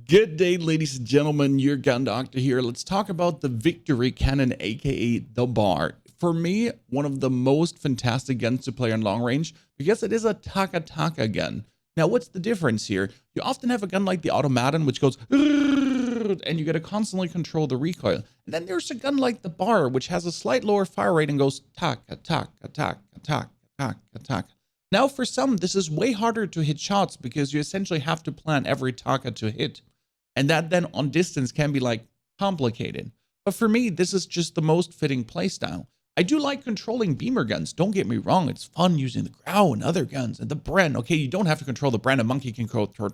Good day, ladies and gentlemen. Your gun doctor here. Let's talk about the Victory Cannon, aka the Bar. For me, one of the most fantastic guns to play on long range because it is a taka-taka gun. Now, what's the difference here? You often have a gun like the Automaton, which goes and you got to constantly control the recoil. And then there's a gun like the Bar, which has a slight lower fire rate and goes taka-taka-taka-taka-taka. Now, for some, this is way harder to hit shots because you essentially have to plan every taka to hit. And that then on distance can be like complicated. But for me, this is just the most fitting playstyle. I do like controlling beamer guns. Don't get me wrong. It's fun using the Grau and other guns and the BREN. Okay, you don't have to control the BREN. A monkey can control.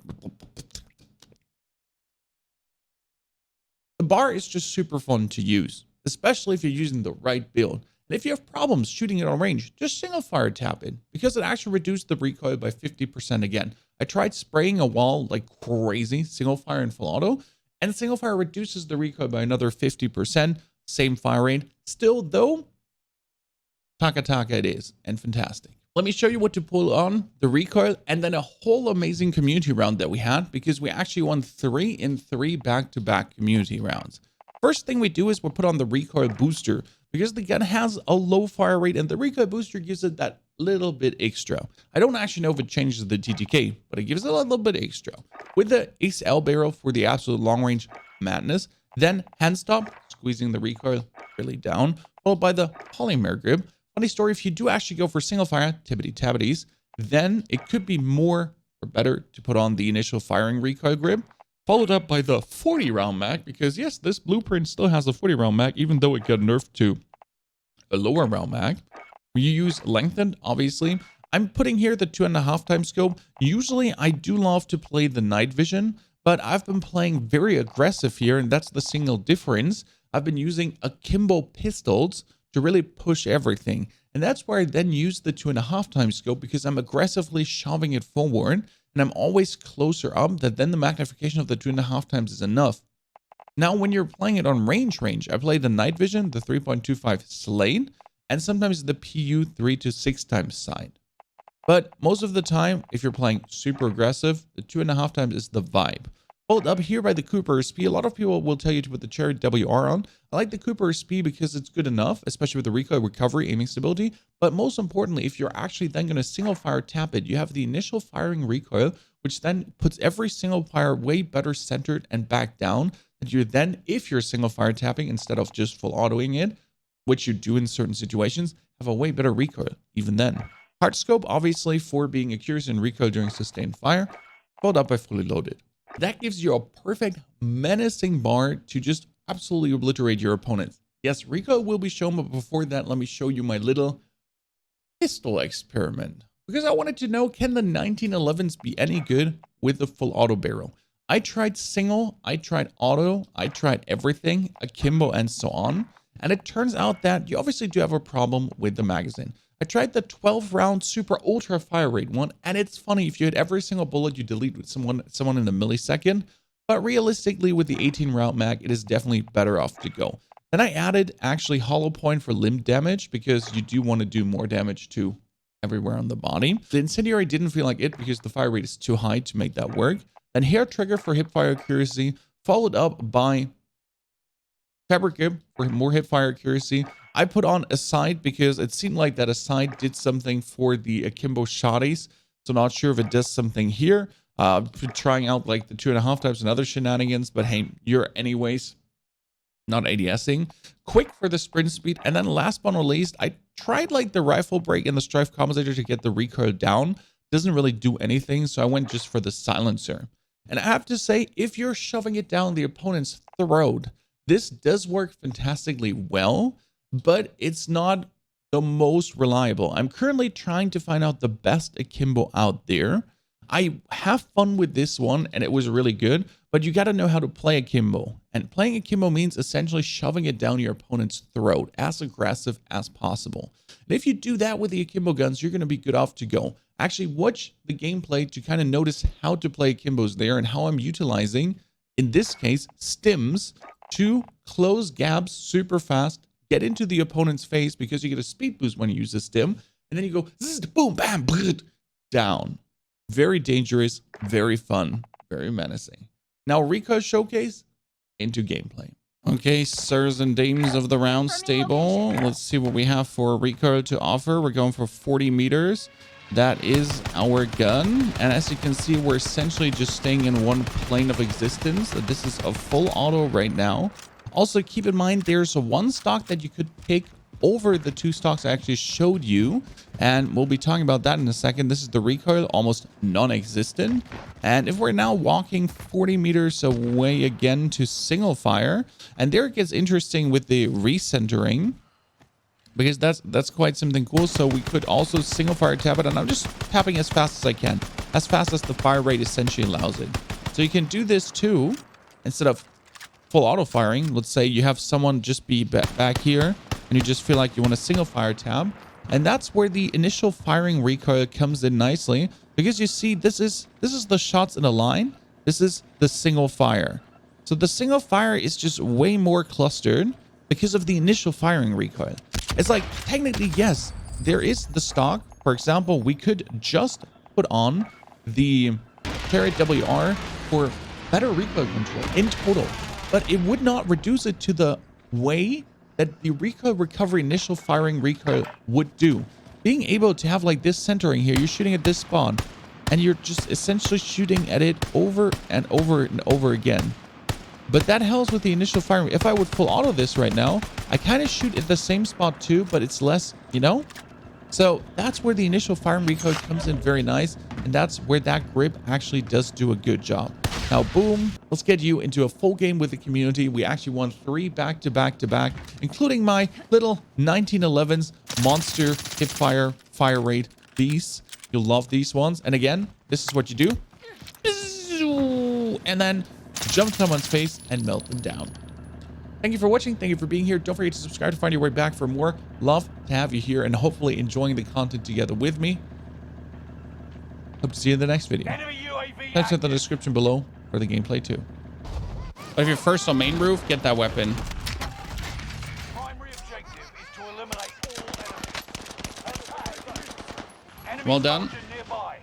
The Bar is just super fun to use, especially if you're using the right build. And if you have problems shooting it on range, just single fire tap it because it actually reduced the recoil by 50% again. I tried spraying a wall like crazy, single fire and full auto, and single fire reduces the recoil by another 50%, same fire rate. Still though, taka-taka it is, and fantastic. Let me show you what to pull on the recoil and then a whole amazing community round that we had because we actually won 3 in 3 back-to-back community rounds. First thing we do is we'll put on the recoil booster because the gun has a low fire rate and the recoil booster gives it that little bit extra. I don't actually know if it changes the TTK, but it gives it a little bit extra. With the XL barrel for the absolute long range madness, then hand stop, squeezing the recoil really down, followed by the polymer grip. Funny story, if you do actually go for single fire, tibbity-tabbities, then it could be more or better to put on the initial firing recoil grip, followed up by the 40 round mag, because yes, this blueprint still has a 40 round mag, even though it got nerfed to a lower round mag. You use lengthened, obviously. I'm putting here the 2.5 times scope. Usually I do love to play the night vision, but I've been playing very aggressive here, and that's the single difference. I've been using akimbo pistols to really push everything. And that's where I then use the 2.5 times scope because I'm aggressively shoving it forward and I'm always closer up that then the magnification of the 2.5 times is enough. Now, when you're playing it on range, I play the night vision, the 3.25 Slate, and sometimes the PU 3 to 6 times side. But most of the time, if you're playing super aggressive, the 2.5 times is the vibe. Followed up here by the Cooper SP, a lot of people will tell you to put the Cherry WR on. I like the Cooper SP because it's good enough, especially with the recoil, recovery, aiming stability. But most importantly, if you're actually then going to single fire tap it, you have the initial firing recoil, which then puts every single fire way better centered and back down. And you're then, if you're single fire tapping instead of just full autoing it, which you do in certain situations, have a way better recoil even then. Hard scope, obviously, for being accuracy and recoil during sustained fire, followed up by fully loaded. That gives you a perfect menacing bar to just absolutely obliterate your opponents. Yes, recoil will be shown, but before that, let me show you my little pistol experiment. Because I wanted to know, can the 1911s be any good with the full auto barrel? I tried single, I tried auto, I tried everything, akimbo, and so on. And it turns out that you obviously do have a problem with the magazine. I tried the 12 round super ultra fire rate one, and it's funny, if you hit every single bullet, you delete with someone in a millisecond. But realistically, with the 18 round mag, it is definitely better off to go. Then I added actually hollow point for limb damage because you do want to do more damage to everywhere on the body. The incendiary didn't feel like it because the fire rate is too high to make that work. Then hair trigger for hip fire accuracy, followed up by fabric grip for more hip fire accuracy. I put on a side because it seemed like that a side did something for the akimbo shotties. So not sure if it does something here. Trying out like the 2.5 times and other shenanigans, but hey, you're anyways not ADSing. Quick for the sprint speed. And then last but not least, I tried like the rifle break and the strife compensator to get the recoil down. Doesn't really do anything. So I went just for the silencer. And I have to say, if you're shoving it down the opponent's throat, this does work fantastically well, but it's not the most reliable. I'm currently trying to find out the best akimbo out there. I have fun with this one and it was really good, but you got to know how to play akimbo. And playing akimbo means essentially shoving it down your opponent's throat as aggressive as possible. And if you do that with the akimbo guns, you're going to be good off to go. Actually, watch the gameplay to kind of notice how to play akimbos there and how I'm utilizing, in this case, stims to close gaps super fast, get into the opponent's face because you get a speed boost when you use a stim, and then you go boom, bam, down. Very dangerous, very fun, very menacing. Now recoil showcase into gameplay. Okay, sirs and dames of the round stable. Let's see what we have for recoil to offer. We're going for 40 meters. That is our gun. And as you can see, we're essentially just staying in one plane of existence. This is a full auto right now. Also, keep in mind, there's one stock that you could pick over the two stocks I actually showed you, and we'll be talking about that in a second. This is the recoil, almost non-existent. And if we're now walking 40 meters away again to single fire, and there it gets interesting with the recentering, because that's quite something cool. So we could also single fire tap it, and I'm just tapping as fast as I can, as fast as the fire rate essentially allows it. So you can do this too, instead of full auto firing. Let's say you have someone just be back here, and you just feel like you want a single fire tab, and that's where the initial firing recoil comes in nicely, because you see this is the shots in a line. This is the single fire. So the single fire is just way more clustered because of the initial firing recoil. It's like, technically, yes, there is the stock. For example, we could just put on the Cherry WR for better recoil control in total, but it would not reduce it to the way that the recoil recovery initial firing recoil would do. Being able to have like this centering here, you're shooting at this spawn, and you're just essentially shooting at it over and over and over again. But that helps with the initial firing. If I would full auto this right now, I kind of shoot at the same spot too, but it's less, you know? So that's where the initial firing recoil comes in very nice, and that's where that grip actually does do a good job. Now, boom, let's get you into a full game with the community. We actually won 3 back-to-back-to-back, including my little 1911s monster hipfire fire rate beasts. You'll love these ones. And again, this is what you do. And then jump to someone's face and melt them down. Thank you for watching. Thank you for being here. Don't forget to subscribe to find your way back for more. Love to have you here and hopefully enjoying the content together with me. Hope to see you in the next video. Links in the description below for the gameplay too. But if you're first on main roof, get that weapon. Primary objective is to eliminate all enemies. Well done. Nearby.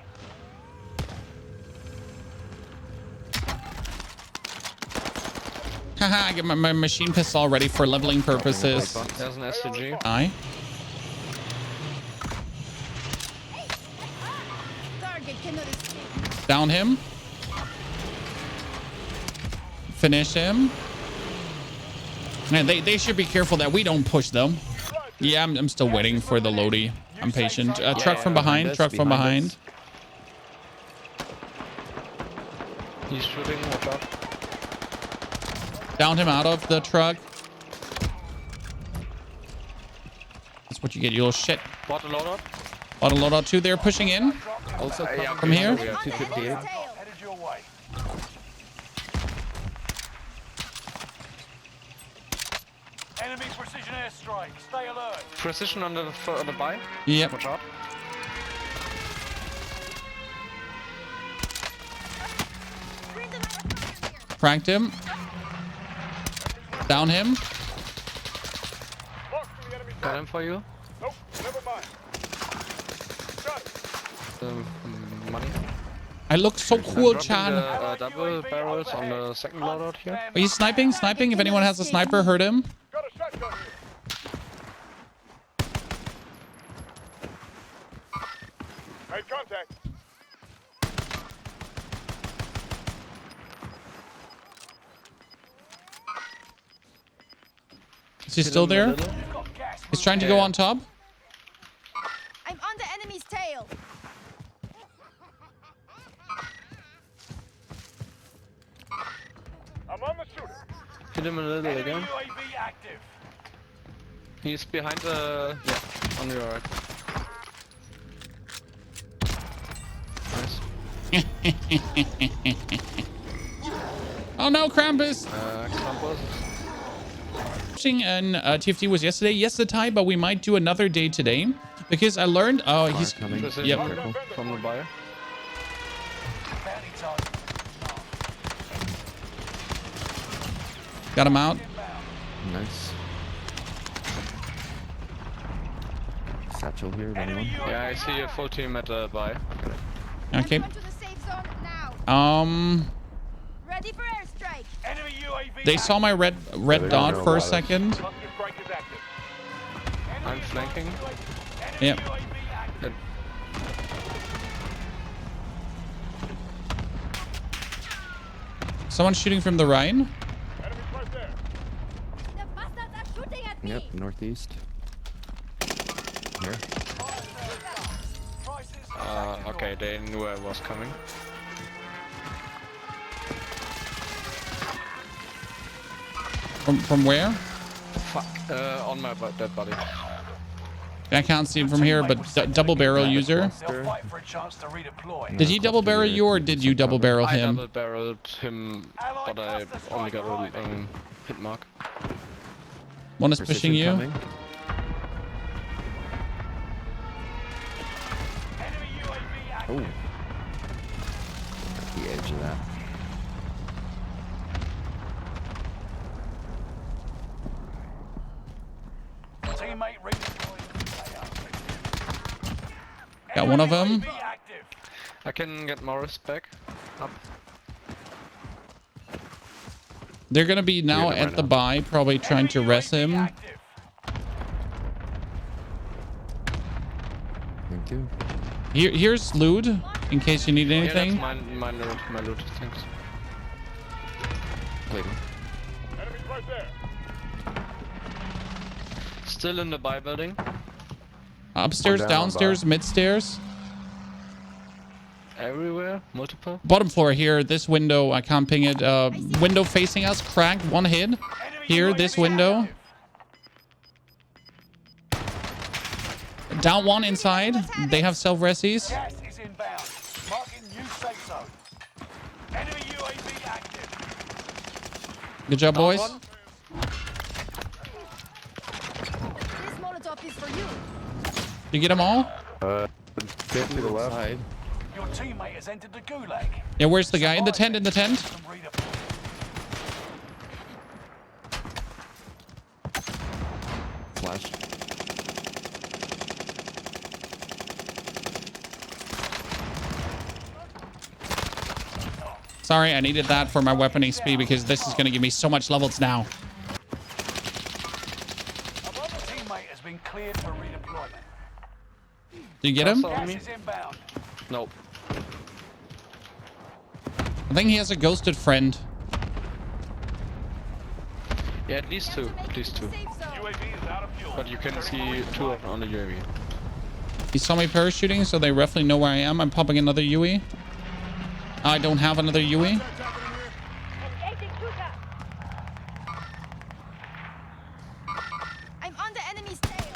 Haha, I get my machine pistol ready for leveling purposes. There's an STG. Aye. Down him. Finish him. Man, they should be careful that we don't push them. Yeah, I'm still waiting for the loadie. I'm patient. Truck from behind. Truck from behind. He's shooting. Watch out. Downed him out of the truck. That's what you get, you little shit. Bought a loadout. Auto loadout 2 there, pushing in. Also From here. We have 258. Headed your way. Enemy precision airstrike. Stay alert. Precision on the buy. Yep. Watch out. Cracked him. Down him. Got him for you. Nope, never mind. Got it. Money. I look so cool, Dropping Chan. the double barrels on the second loadout here. Are you sniping? Sniping? If anyone has a sniper, hurt him. Got a shotgun here. Made contact. Is he still there? You've got gas. He's trying to go on top. I'm on the enemy's tail. I'm on the shooter. Hit him a little Enemy again. UAV active. He's behind the... Yeah, on your right. Nice. Oh no, Krampus! Krampus. Watching and TFT was yesterday. Yes, the tie, but we might do another day today because I learned. Oh, he's Coming. Yep. From the buyer. Bounty target. Got him out. Nice. Satchel here, Enemy anyone? Yeah, I see a full team at the buy. Okay. Everyone to the safe zone now. Um. Ready for strike. Enemy UAV. They saw my red don't dot know for a about us. second. Cluster strike is active. I'm flanking. Enemy Yep. UAV active. Someone's shooting from the right. Enemies right there. The bastards are shooting at me. Yep, northeast. Here. Prices. Okay, they knew I was coming. From where? Fuck. On my dead body. I can't see him from here, but double barrel user. They'll fight for a chance to redeploy. Did he double barrel you or did you double barrel I him? double barreled him, but I only got a hit mark. One is pushing Precision you. coming. Enemy UAV active. Oh. At the edge of that. Teammate redeploying. Got one of them. UAV active. I can get Morris back. Up. They're gonna be now Yeah, at right the now. buy, probably trying to rest him. Active. Thank you. Here's loot in case you need Yeah, anything. that's my loot. Thanks. Waiting. Enemies right there. Still in the buy building. Upstairs, I'm down on downstairs, midstairs. Everywhere. Multiple. Bottom floor here. This window, I can't ping it. Window facing us, cracked. One hit. Enemy Here, UAV this window. active. Down one inside. They have self-resis. Gas is inbound. Marking new safe zone. Enemy UAV active. Good job, boys. One. This Molotov is for you. You get them all? Get to the left. Side. Your teammate has entered the gulag. Yeah, where's the guy? In the tent, in the tent. Some redeploy. Flash. Sorry, I needed that for my weapon XP because this is going to give me so much levels now. Another teammate has been cleared for redeployment. Do you get him? On Gas me? is inbound. Nope. I think he has a ghosted friend. Yeah, at least two. At least two. Safe zone. UAV is out of fuel. But you can see two of them on the UAV. He saw me parachuting, so they roughly know where I am. I'm popping another UE. I don't have another UE. Engaging shooter. I'm on the enemy's tail.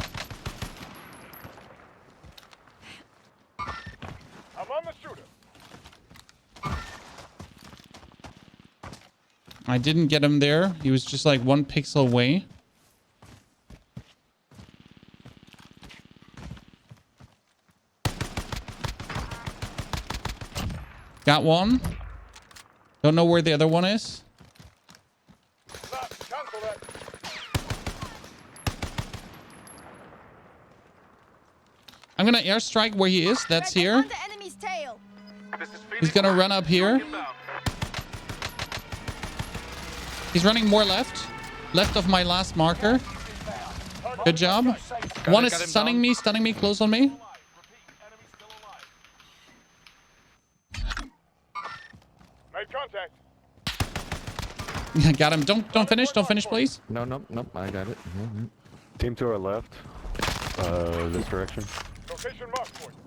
I'm on the shooter. I didn't get him there. He was just like 1 pixel away. Got one. Don't know where the other one is. Cancel that. I'm gonna airstrike where he is. That's I'm here. on the enemy's tail. He's gonna run up here. He's running more left. Left of my last marker. Good job. One is got him stunning me close on me. Made contact. Got him. Don't finish, please. No, nope, nope. I got it. Mhm. Team to our left. This direction. Location marked for you.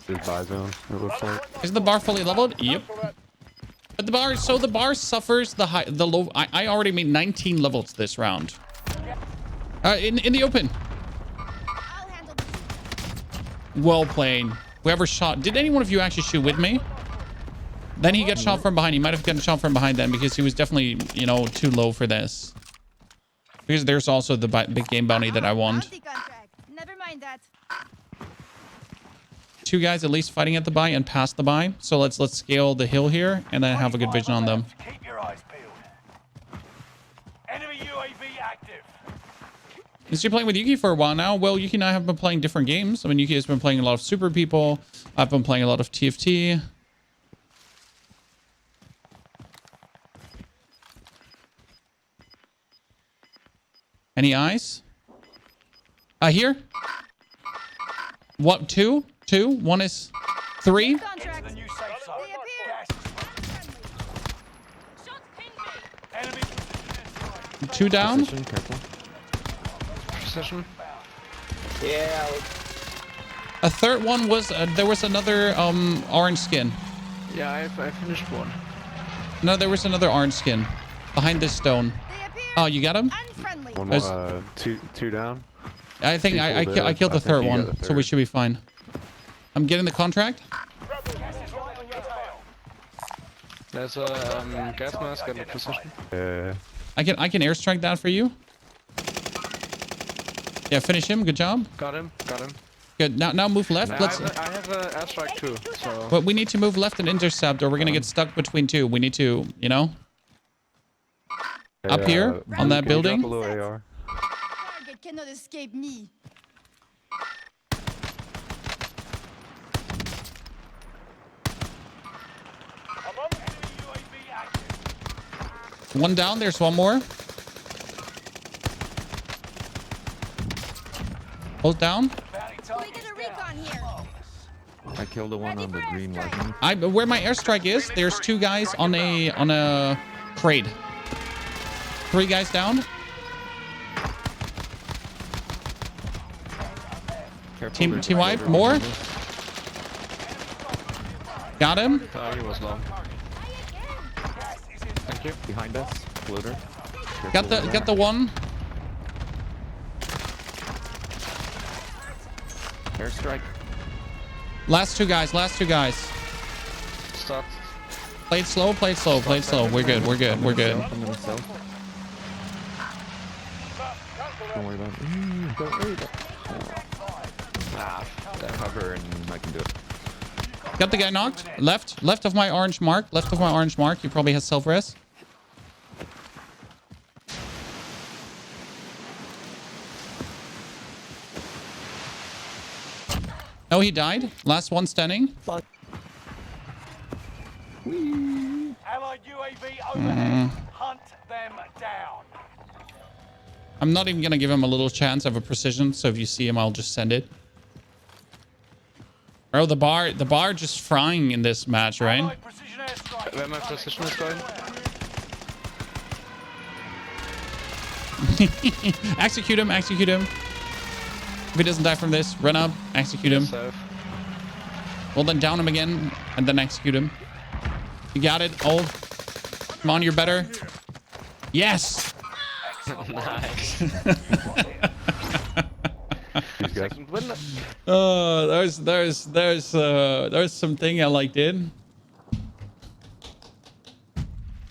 This buy zone, it looks like. Is the bar fully leveled? Yep. But the bar, so the bar suffers the low. I already made 19 levels this round. In the open. I'll handle this. Well played. Whoever shot. Did any one of you actually shoot with me? Then he got shot from behind. He might have gotten shot from behind then because he was definitely, you know, too low for this. Because there's also the big game bounty that I want. Bounty contract. Never mind that. 2 guys at least fighting at the buy and past the buy. So let's scale the hill here and then have a good vision on them. Keep your eyes peeled. Enemy UAV active. Is you playing with Yuki for a while now? Well, Yuki and I have been playing different games. I mean, Yuki has been playing a lot of Super People. I've been playing a lot of TFT. Any eyes? Here. What? Two? One is 3. Contract. The new safe zone. They appear. Gas is Shots ping me. enemy position is 2 down. Position, careful. Precision. A third one was there was another orange skin. Yeah, I finished one. No, there was another orange skin behind this stone. They appear. Oh, you got him? Unfriendly. One There's- more, two down. I think I killed the third you got one, the so we third. should be fine. I'm getting the contract. gas is right on your tail. There's a gas mask at the position. I can airstrike that for you. Yeah, finish him. Good job. Got him. Good. Now move left. I Let's. have a airstrike too, so... But we need to move left and intercept, or we're gonna get stuck between two. We need to, you know. Up here, on that can you drop building? a little AR? Target cannot escape me. I'm on enemy UAV active. One down. There's one more. Hold down. Bounty We target get is a recon down. here. I killed the one on the green weapon. Where my airstrike is, there's 2 guys on a crate. 3 guys down. Careful, Team there's team a wipe. shoulder More. behind us. Got him. He was long. Thank you. Behind us. Floater. Got the one. Airstrike. Last two guys. Stopped. Play it slow. We're good. I'm in the south. Don't worry about it. Don't worry about it. Cover and I can do it. Got the guy knocked. Left of my orange mark. He probably has self-res. Oh, he died. Last one standing. Allied UAV overhead. Hunt them down. I'm not even gonna give him a little chance of a precision. So if you see him, I'll just send it. Bro, the bar just frying in this match, right? Allied precision airstrike. Where my precision is going? Execute him. If he doesn't die from this, run up, execute him. Safe. Well, then down him again, and then execute him. You got it, old. Come on, you're better. Yes! Nice. These guys. Second win. There's something I like did.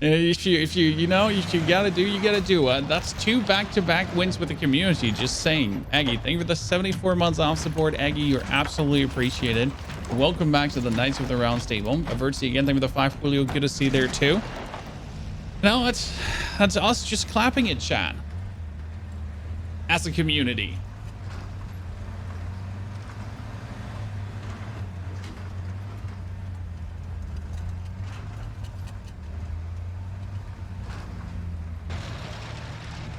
If you gotta do, you gotta do. That's 2 back-to-back wins with the community. Just saying. Aggie, thank you for the 74 months off support. Aggie, you're absolutely appreciated. Welcome back to the Knights of the Round stable. Avertsy again, thank you for the 5 Julio. Good to see you there too. No, that's us just clapping it, chat. As a community.